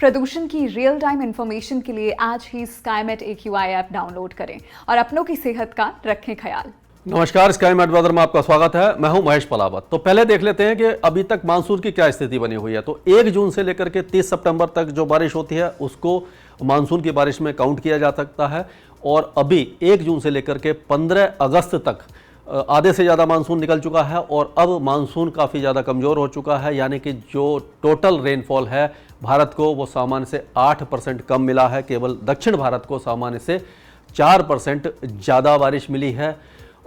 प्रदूषण की real time information के लिए आज ही स्काईमेट AQI ऐप डाउनलोड करें और अपनों की सेहत का रखें ख्याल। नमस्कार, स्काईमेट वेदर में आपका स्वागत है। मैं हूं महेश पलावत। तो पहले देख लेते हैं कि अभी तक मानसून की क्या स्थिति बनी हुई है। तो 1 जून से लेकर के 30 सितंबर तक जो बारिश होती है उसको मानसून की बारिश में काउंट किया जा सकता है। और अभी 1 जून से लेकर के 15 अगस्त तक आधे से ज़्यादा मानसून निकल चुका है और अब मानसून काफ़ी ज़्यादा कमज़ोर हो चुका है, यानी कि जो टोटल रेनफॉल है भारत को वो सामान्य से 8% कम मिला है। केवल दक्षिण भारत को सामान्य से 4% ज़्यादा बारिश मिली है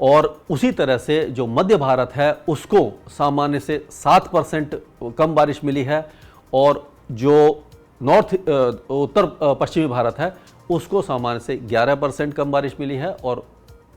और उसी तरह से जो मध्य भारत है उसको सामान्य से 7% कम बारिश मिली है और जो उत्तर पश्चिमी भारत है उसको सामान्य से 11% कम बारिश मिली है और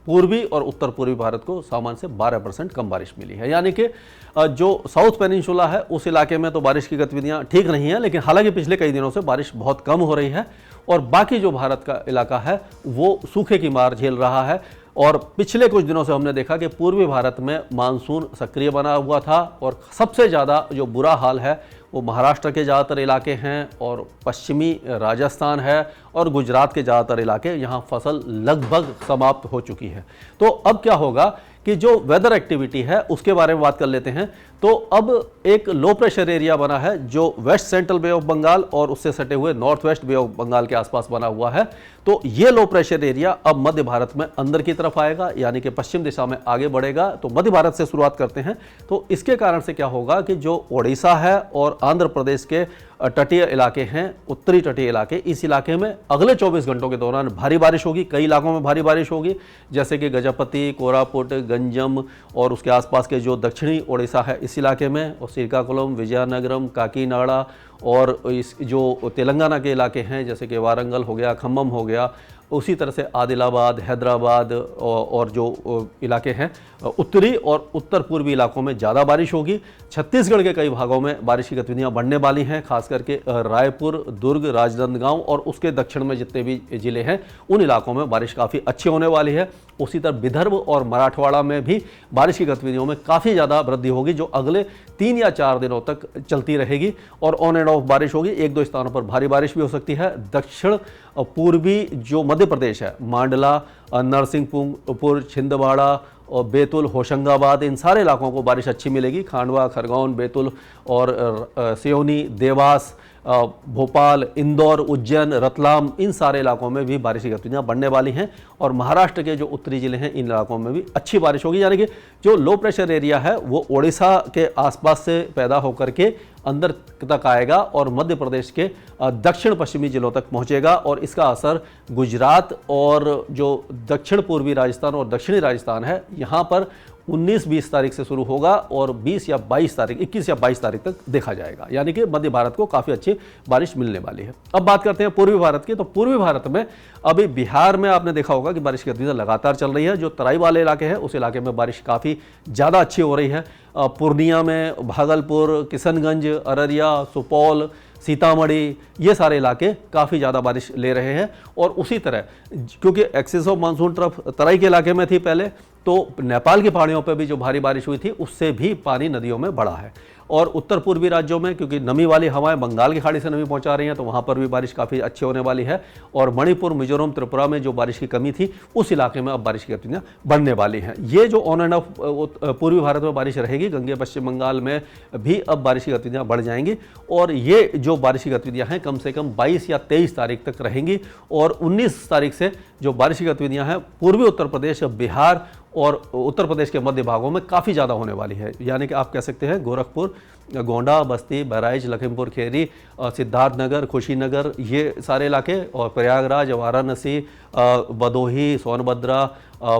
पूर्वी और उत्तर पूर्वी भारत को सामान्य से 12% कम बारिश मिली है। यानी कि जो साउथ पेनिनसुला है उस इलाके में तो बारिश की गतिविधियां ठीक नहीं है, लेकिन हालांकि पिछले कई दिनों से बारिश बहुत कम हो रही है और बाकी जो भारत का इलाका है वो सूखे की मार झेल रहा है। और पिछले कुछ दिनों से हमने देखा कि पूर्वी भारत में मानसून सक्रिय बना हुआ था और सबसे ज़्यादा जो बुरा हाल है वो महाराष्ट्र के ज़्यादातर इलाके हैं और पश्चिमी राजस्थान है और गुजरात के ज़्यादातर इलाके, यहाँ फसल लगभग समाप्त हो चुकी है। तो अब क्या होगा कि जो वेदर एक्टिविटी है उसके बारे में बात कर लेते हैं। तो अब एक लो प्रेशर एरिया बना है जो west central bay of Bengal और उससे सटे हुए north west bay of Bengal के आसपास बना हुआ है। तो ये लो प्रेशर एरिया अब मध्य भारत में अंदर की तरफ आएगा, यानी कि पश्चिम दिशा में आगे बढ़ेगा। तो मध्य भारत से शुरुआत करते हैं। तो इसके कारण से क्या होगा कि जो ओडिशा है और आंध्र प्रदेश के तटीय इलाके हैं, उत्तरी तटीय इलाके, इस इलाके में अगले 24 घंटों के दौरान भारी बारिश होगी। कई इलाकों में भारी बारिश होगी, जैसे कि गजपति, कोरापुट, गंजम और उसके आसपास के जो दक्षिणी ओडिशा है इस इलाके में, और श्रीकाकुलम, विजयनगरम, काकीनाडा और इस जो तेलंगाना के इलाके हैं जैसे कि वारंगल हो गया, खम्मम हो गया, उसी तरह से आदिलाबाद, हैदराबाद और जो इलाके हैं उत्तरी और उत्तर पूर्वी इलाकों में ज़्यादा बारिश होगी। छत्तीसगढ़ के कई भागों में बारिश की गतिविधियां बढ़ने वाली हैं, खास करके रायपुर, दुर्ग, राजनांदगांव और उसके दक्षिण में जितने भी जिले हैं उन इलाकों में बारिश काफ़ी अच्छी होने वाली है। उसी तरह विदर्भ और मराठवाड़ा में भी बारिश की गतिविधियों में काफ़ी ज़्यादा वृद्धि होगी जो अगले 3 या 4 दिनों तक चलती रहेगी और ऑन एंड ऑफ बारिश होगी। 1-2 स्थानों पर भारी बारिश भी हो सकती है। दक्षिण पूर्वी जो मध्य प्रदेश है, मांडला, नरसिंहपुर, छिंदवाड़ा और बैतूल, होशंगाबाद, इन सारे इलाकों को बारिश अच्छी मिलेगी। खांडवा, खरगोन, बैतूल और सिवनी, देवास, भोपाल, इंदौर, उज्जैन, रतलाम, इन सारे इलाकों में भी बारिश की गतिविधियां बढ़ने वाली हैं और महाराष्ट्र के जो उत्तरी जिले हैं इन इलाकों में भी अच्छी बारिश होगी। यानी कि जो लो प्रेशर एरिया है वो ओडिशा के आसपास से पैदा होकर के अंदर तक आएगा और मध्य प्रदेश के दक्षिण पश्चिमी जिलों तक पहुंचेगा और इसका असर गुजरात और जो दक्षिण पूर्वी राजस्थान और दक्षिणी राजस्थान है यहाँ पर 19-20 तारीख से शुरू होगा और 21 या 22 तारीख तक देखा जाएगा। यानी कि मध्य भारत को काफ़ी अच्छी बारिश मिलने वाली है। अब बात करते हैं पूर्वी भारत की। तो पूर्वी भारत में अभी बिहार में आपने देखा होगा कि बारिश की गतिविधियां लगातार चल रही है। जो तराई वाले इलाके हैं उस इलाके में बारिश काफ़ी ज़्यादा अच्छी हो रही है। पूर्णिया में, भागलपुर, किशनगंज, अररिया, सुपौल, सीतामढ़ी, ये सारे इलाके काफ़ी ज़्यादा बारिश ले रहे हैं। और उसी तरह क्योंकि एक्सेस ऑफ मानसून ट्रफ तराई के इलाके में थी पहले, तो नेपाल की पहाड़ियों पर भी जो भारी बारिश हुई थी उससे भी पानी नदियों में बढ़ा है। और उत्तर पूर्वी राज्यों में क्योंकि नमी वाली हवाएं बंगाल की खाड़ी से नमी पहुंचा रही हैं तो वहां पर भी बारिश काफ़ी अच्छी होने वाली है। और मणिपुर, मिजोरम, त्रिपुरा में जो बारिश की कमी थी उस इलाके में अब बारिश की गतिविधियां बढ़ने वाली हैं। ये जो ऑन एंड ऑफ पूर्वी भारत में बारिश रहेगी, गंगे पश्चिम बंगाल में भी अब बारिश की गतिविधियां बढ़ जाएंगी और ये जो बारिश की गतिविधियां हैं कम से कम 22 या 23 तारीख तक रहेंगी। और 19 तारीख से जो बारिश की गतिविधियां हैं पूर्वी उत्तर प्रदेश, बिहार और उत्तर प्रदेश के मध्य भागों में काफ़ी ज़्यादा होने वाली है। यानी कि आप कह सकते हैं गोरखपुर, गोंडा, बस्ती, बहराइच, लखीमपुर खीरी, सिद्धार्थनगर, कुशीनगर, ये सारे इलाके और प्रयागराज, वाराणसी, भदोही, सोनभद्रा,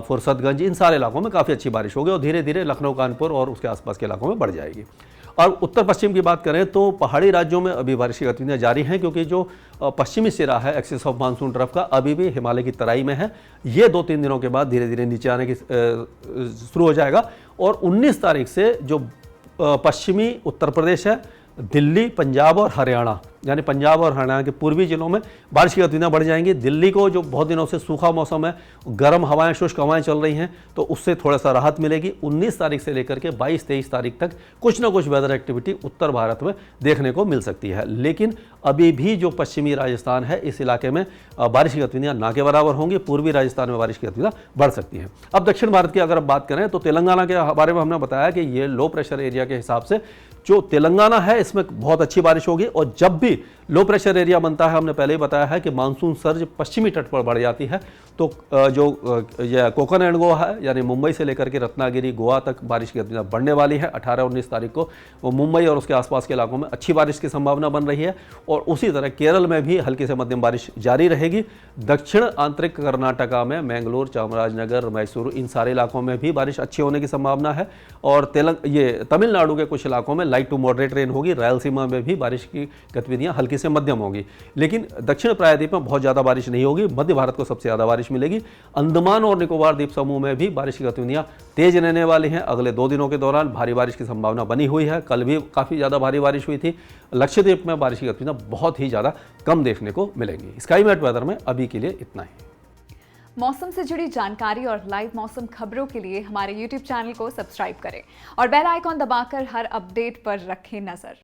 फुर्सतगंज, इन सारे इलाकों में काफ़ी अच्छी बारिश होगी और धीरे धीरे लखनऊ, कानपुर और उसके आसपास के इलाकों में बढ़ जाएगी। और उत्तर पश्चिम की बात करें तो पहाड़ी राज्यों में अभी बारिश की गतिविधियां जारी हैं क्योंकि जो पश्चिमी सिरा है एक्सिस ऑफ मानसून ट्रफ का अभी भी हिमालय की तराई में है। ये 2-3 दिनों के बाद धीरे धीरे नीचे आने की शुरू हो जाएगा और 19 तारीख से जो पश्चिमी उत्तर प्रदेश है, दिल्ली, पंजाब और हरियाणा, यानी पंजाब और हरियाणा के पूर्वी जिलों में बारिश की गतिविधियां बढ़ जाएंगी। दिल्ली को जो बहुत दिनों से सूखा मौसम है, गर्म हवाएं, शुष्क हवाएं चल रही हैं, तो उससे थोड़ा सा राहत मिलेगी। 19 तारीख से लेकर के 22-23 तारीख तक कुछ ना कुछ वेदर एक्टिविटी उत्तर भारत में देखने को मिल सकती है। लेकिन अभी भी जो पश्चिमी राजस्थान है, इस इलाके में बारिश की गतिविधियां ना के बराबर होंगी। पूर्वी राजस्थान में बारिश की गतिविधियां बढ़ सकती हैं। अब दक्षिण भारत की अगर आप बात करें तो तेलंगाना के बारे में हमने बताया कि ये लो प्रेशर एरिया के हिसाब से जो तेलंगाना है इसमें बहुत अच्छी बारिश होगी। और जब भी लो प्रेशर एरिया बनता है, हमने पहले ही बताया है कि मानसून सर्ज पश्चिमी तट पर बढ़ जाती है, तो जो ये कोकण एंड गोवा है, यानी मुंबई से लेकर के रत्नागिरी, गोवा तक बारिश की गतिविधियां बढ़ने वाली है। 18-19 तारीख को मुंबई और उसके आसपास के इलाकों में अच्छी बारिश की संभावना बन रही है। और उसी तरह केरल में भी हल्की से मध्यम बारिश जारी रहेगी। दक्षिण आंतरिक कर्नाटका में मैंगलोर, चामराजनगर, मैसूर, इन सारे इलाकों में भी बारिश अच्छी होने की संभावना है। और तमिलनाडु के कुछ इलाकों में लाइट टू मॉडरेट रेन होगी। रायलसीमा में भी बारिश की गतिविधियां हल्की से मध्यम होगी। लेकिन दक्षिण प्रायद्वीप में बहुत ज़्यादा बारिश नहीं होगी। मध्य भारत को सबसे ज़्यादा बारिश मिलेगी। अंडमान और निकोबार द्वीप समूह में भी बारिश की गतिविधियां तेज रहने वाली हैं। अगले 2 दिनों के दौरान भारी बारिश की संभावना बनी हुई है। कल भी काफ़ी ज़्यादा भारी बारिश हुई थी। लक्षद्वीप में बारिश की गतिविधियां बहुत ही ज़्यादा कम देखने को मिलेंगी। स्काईमेट वेदर में अभी के लिए इतना ही। मौसम से जुड़ी जानकारी और लाइव मौसम खबरों के लिए हमारे YouTube चैनल को सब्सक्राइब करें और बेल आइकॉन दबाकर हर अपडेट पर रखें नजर।